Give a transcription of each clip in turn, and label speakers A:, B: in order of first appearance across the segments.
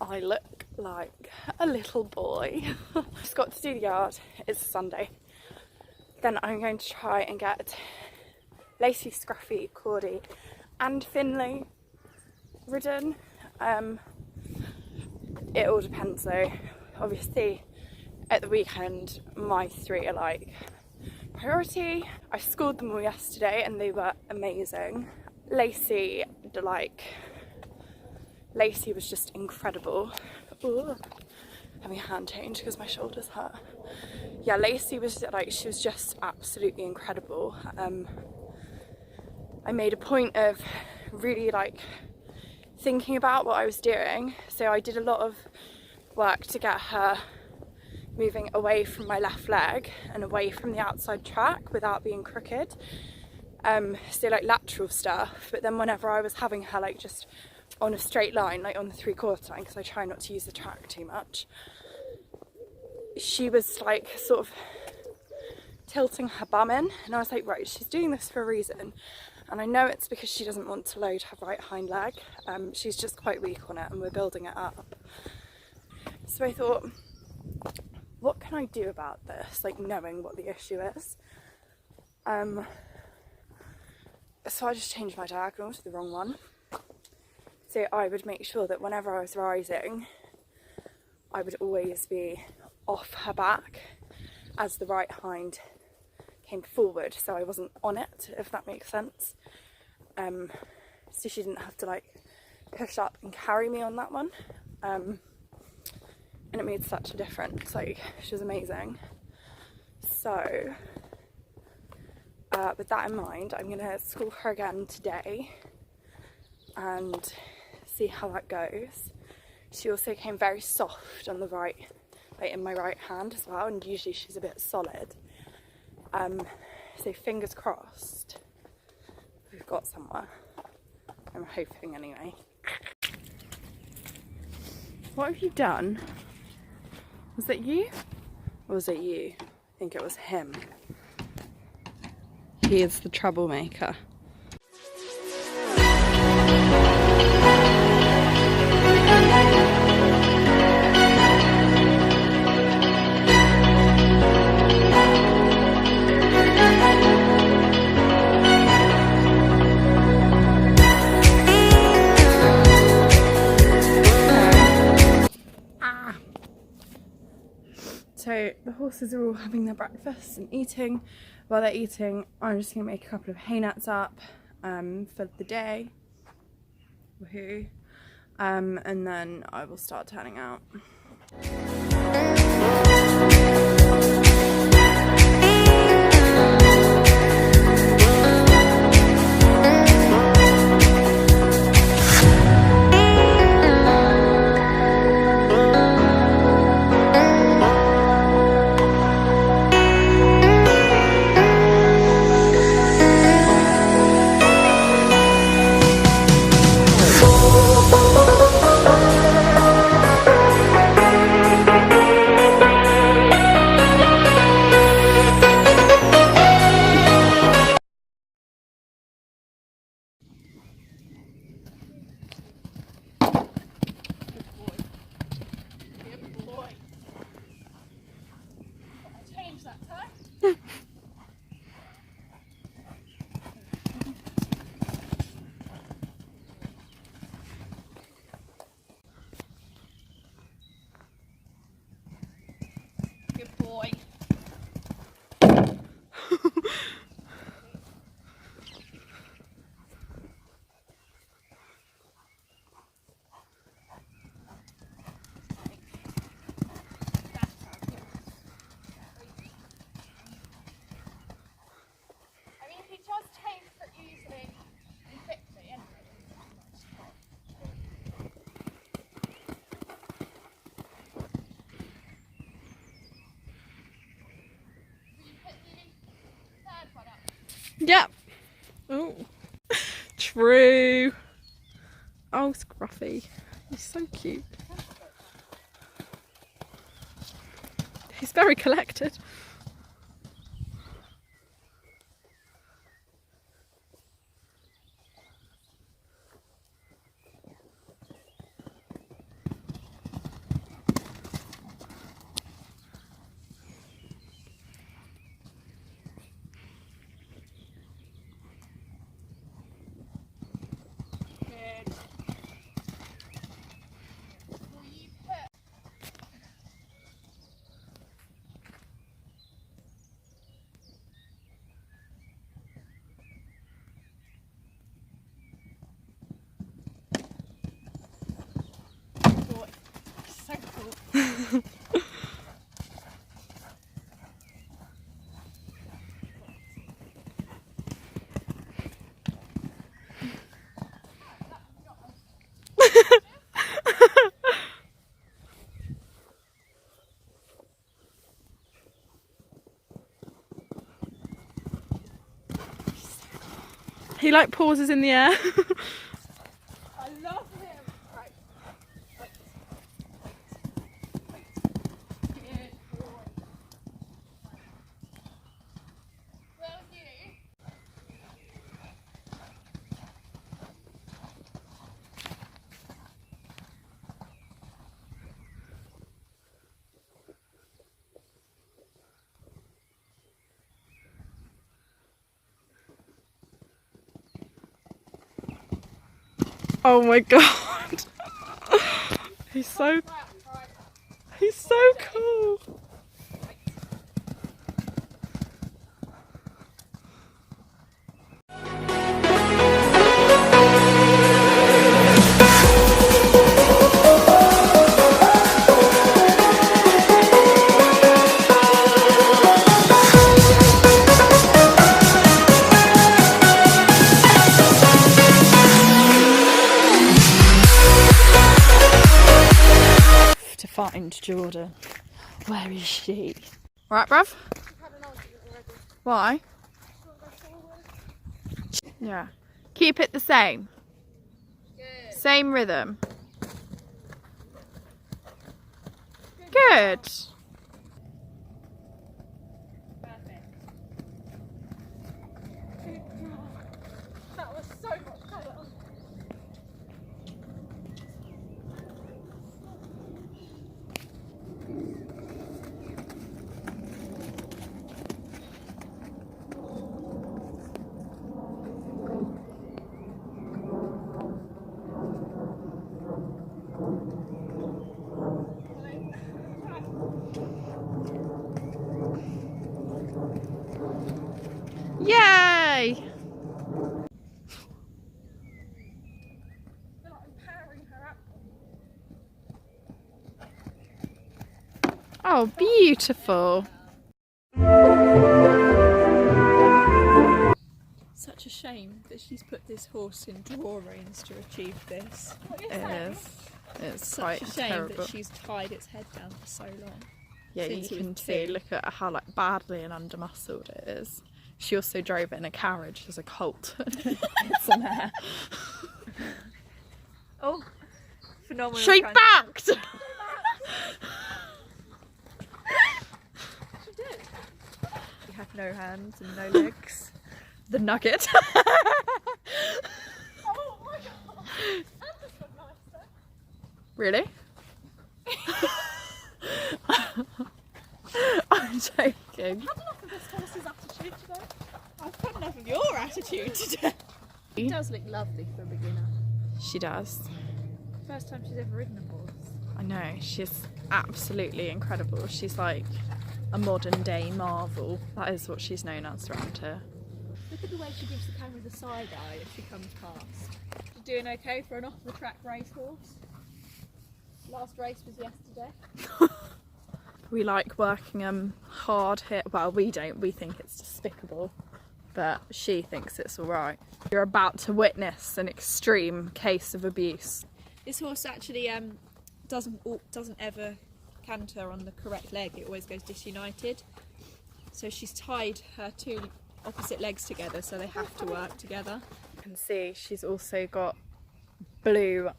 A: I look like a little boy. Just got to do the yard. It's Sunday. Then I'm going to try and get Lacey, Scruffy, Cordy and Finley ridden. It all depends though. Obviously at the weekend my three are like priority. I schooled them all yesterday and they were amazing. Lacey was just incredible. Ooh, having a hand change because my shoulders hurt. Yeah, Lacey was like, she was just absolutely incredible. I made a point of really like thinking about what I was doing, so I did a lot of work to get her moving away from my left leg and away from the outside track without being crooked. So like lateral stuff, but then whenever I was having her like just on a straight line, like on the 3/4 line, because I try not to use the track too much, she was like sort of tilting her bum in, and I was like, right, she's doing this for a reason, and I know it's because she doesn't want to load her right hind leg. She's just quite weak on it and we're building it up. So I thought, what can I do about this, like knowing what the issue is? So I just changed my diagonal to the wrong one. So I would make sure that whenever I was rising, I would always be off her back as the right hind came forward, so I wasn't on it, if that makes sense. So she didn't have to like push up and carry me on that one. And it made such a difference. Like, she was amazing. So with that in mind, I'm gonna school her again today and see how that goes. She also came very soft on the right, like in my right hand as well, and usually she's a bit solid. So fingers crossed we've got somewhere. I'm hoping anyway. What have you done? Was it you? Or was it you? I think it was him. He is the troublemaker. So the horses are all having their breakfast and eating. While they're eating, I'm just going to make a couple of hay nets up for the day. Woohoo. And then I will start turning out. Good boy. Yep. Oh, true. Oh, Scruffy. He's so cute. He's very collected.
B: He like pauses in the air.
A: I love him. Right. Wait. Good boy. Well, you.
B: Oh my god. He's so cool. To find Jordan. Where is she? Right, bruv? Why? Yeah. Keep it the same.
A: Good.
B: Same rhythm. Good.
A: Perfect. That was so much better.
B: Yay!
A: Feel like I'm powering her up.
B: Oh, beautiful.
C: Such a shame that she's put this horse in drawings to achieve this.
B: It is. It's
C: Such
B: quite
C: a shame
B: terrible.
C: that she's tied its head down for so long.
B: Yeah, you
C: since it
B: can
C: was
B: see,
C: two.
B: look at how like badly and under-muscled it is. She also drove it in a carriage as a colt. It's an air.
C: Oh, phenomenal.
B: She backed!
C: She did. You have no hands and no legs.
B: The nugget.
A: Oh my god! That just got nicer.
B: Really? I'm joking.
A: I've had enough of this horse's attitude today.
C: I've had enough of your attitude today. It does look lovely for a beginner.
B: She does.
C: First time she's ever ridden a horse.
B: I know, she's absolutely incredible. She's like a modern day marvel. That is what she's known as around here.
C: Look at the way she gives the camera the side eye as she comes past. She's doing okay for an off-the-track racehorse. Last race was yesterday.
B: We like working hard here. Well, we don't. We think it's despicable. But she thinks it's alright. You're about to witness an extreme case of abuse.
C: This horse actually doesn't ever canter on the correct leg. It always goes disunited. So she's tied her two opposite legs together, so they have to work together.
B: You can see she's also got blue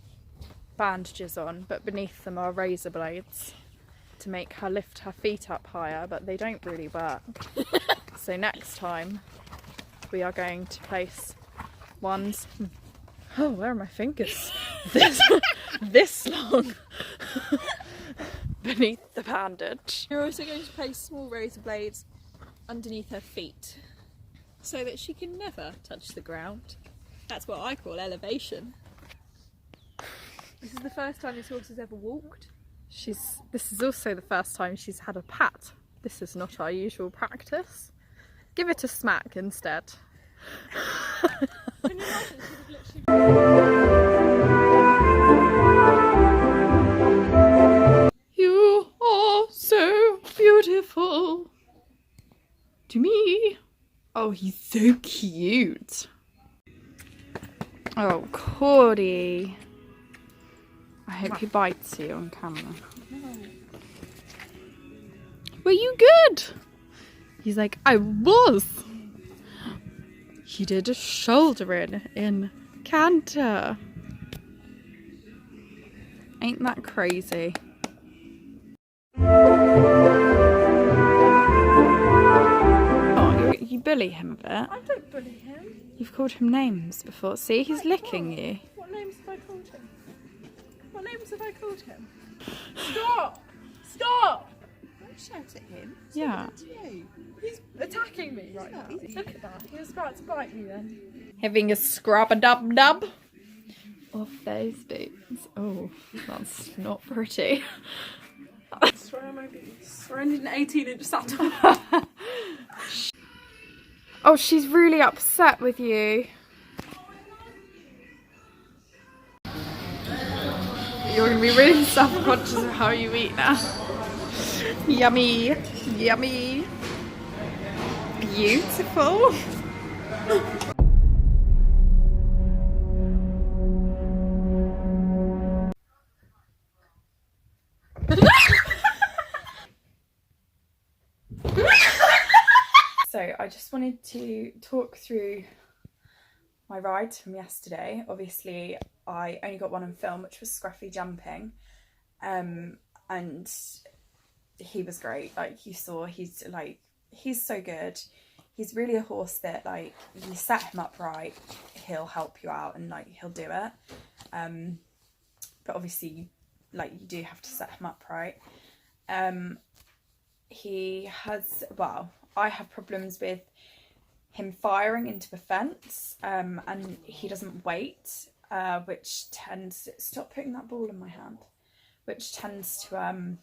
B: bandages on, but beneath them are razor blades to make her lift her feet up higher, but they don't really work. So next time we are going to place ones, oh, where are my fingers? This long beneath the bandage.
C: You're also going to place small razor blades underneath her feet so that she can never touch the ground. That's what I call elevation. This is the first time this horse has ever walked.
B: This is also the first time she's had a pat. This is not our usual practice. Give it a smack instead.
A: Can you imagine she would literally...
B: You Oh, he's so cute. Oh, Cordy. I hope he bites you on camera.
C: No.
B: Were you good? He's like, I was. He did a shoulder in canter. Ain't that crazy? Oh, you bully him a bit.
C: I don't bully him.
B: You've called him names before. See, he's licking you.
C: What names have I called him? What names have I called him? Stop! Stop! Don't shout at him.
B: Yeah.
C: He's attacking me right now. Look at that. He was about to bite me then.
B: Having a scrub-a-dub-dub off those boots. Oh, that's not pretty.
C: I swear on my boots. We're in an 18-inch saddle.
B: Oh, she's really upset with you. You're going to be really self-conscious of how you eat now. Yummy, yummy, beautiful. So I just wanted to talk through my ride from yesterday. Obviously, I only got one on film, which was Scruffy jumping, and he was great. Like you saw, he's so good. He's really a horse that, like, you set him up right, he'll help you out and like he'll do it. But obviously, like, you do have to set him up right. He has, well, I have problems with him firing into the fence, and he doesn't wait, which tends, stop putting that ball in my hand, which tends to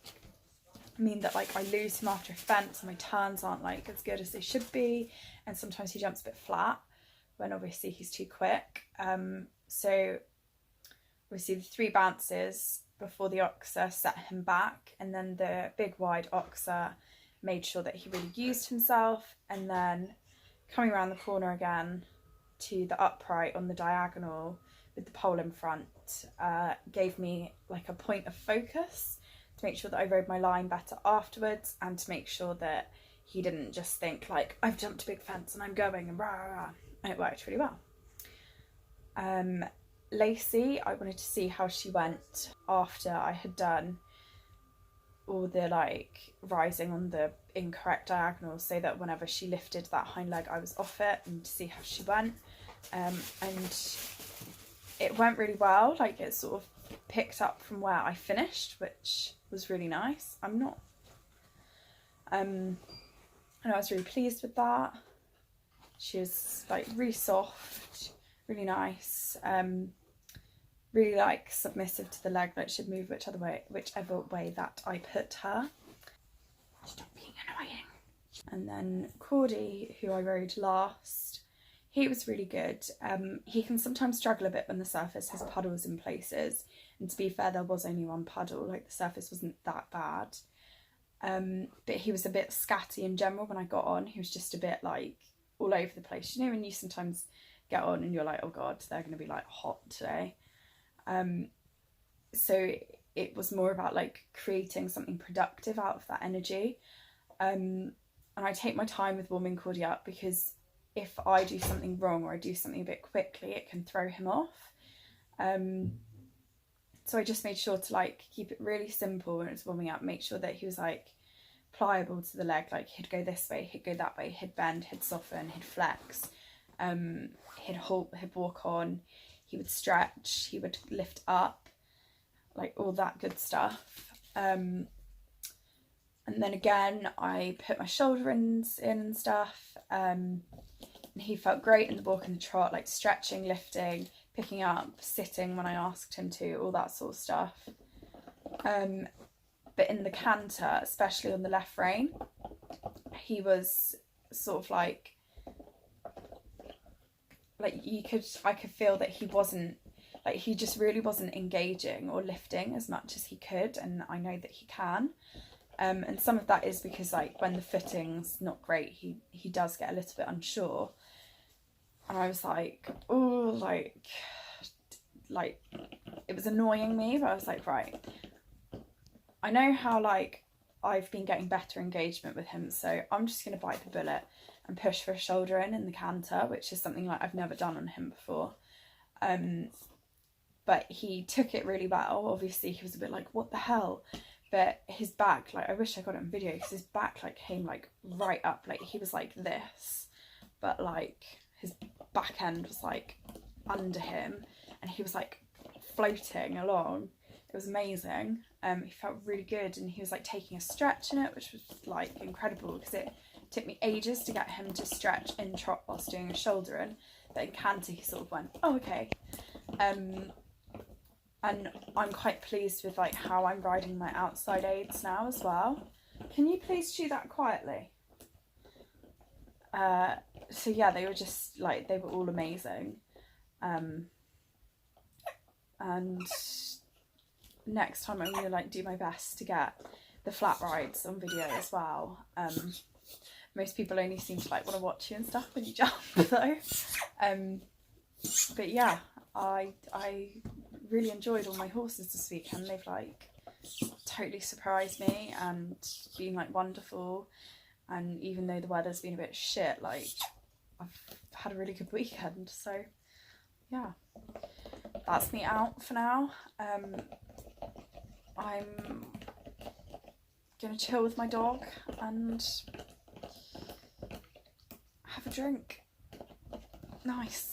B: mean that, like, I lose him after a fence and my turns aren't like as good as they should be, and sometimes he jumps a bit flat when obviously he's too quick. So obviously the 3 bounces before the oxer set him back, and then the big wide oxer made sure that he really used himself, and then coming around the corner again to the upright on the diagonal with the pole in front gave me like a point of focus to make sure that I rode my line better afterwards, and to make sure that he didn't just think like, I've jumped a big fence and I'm going and rah, rah, rah. And it worked really well. Lacey, I wanted to see how she went after I had done all the like rising on the incorrect diagonal, so that whenever she lifted that hind leg I was off it, and to see how she went. And it went really well. Like, it sort of picked up from where I finished, which was really nice. And I was really pleased with that. She was like really soft, really nice, really like submissive to the leg, like she'd move whichever way that I put her. Stop being annoying. And then Cordy, who I rode last, he was really good. He can sometimes struggle a bit when the surface has puddles in places, and to be fair, there was only one puddle, like the surface wasn't that bad. But he was a bit scatty in general when I got on. He was just a bit like all over the place. You know when you sometimes get on and you're like, oh god, they're going to be like hot today. So it was more about like creating something productive out of that energy. And I take my time with warming Cordy up, because if I do something wrong or I do something a bit quickly, it can throw him off. So I just made sure to like keep it really simple when it was warming up, make sure that he was like pliable to the leg, like he'd go this way, he'd go that way, he'd bend, he'd soften, he'd flex, he'd halt, he'd walk on, he would stretch, he would lift up, like all that good stuff. And then again, I put my shoulder ins in and stuff, and he felt great in the walk and the trot, like stretching, lifting, picking up, sitting when I asked him to, all that sort of stuff. But in the canter, especially on the left rein, he was sort of like I could feel that he wasn't, like, he just really wasn't engaging or lifting as much as he could, and I know that he can.
A: And some of that is because like when the fitting's not great, he does get a little bit unsure. And I was like, oh, like it was annoying me, but I was like, right, I know how like I've been getting better engagement with him, so I'm just going to bite the bullet and push for a shoulder in the canter, which is something like I've never done on him before. But he took it really well. Obviously he was a bit like, what the hell? But his back, like I wish I got it on video, because his back like came like right up, like he was like this, but like his back end was like under him, and he was like floating along. It was amazing. He felt really good, and he was like taking a stretch in it, which was like incredible, because it took me ages to get him to stretch in trot whilst doing a shoulder in, but in canter he sort of went, oh okay. And I'm quite pleased with like how I'm riding my outside aids now as well. Can you please chew that quietly? So yeah, they were just like, they were all amazing. And next time I'm gonna like do my best to get the flat rides on video as well. Most people only seem to like want to watch you and stuff when you jump though. But yeah, I really enjoyed all my horses this weekend. They've like totally surprised me and been like wonderful. And even though the weather's been a bit shit, like I've had a really good weekend. So yeah, that's me out for now. I'm gonna chill with my dog and have a drink. Nice.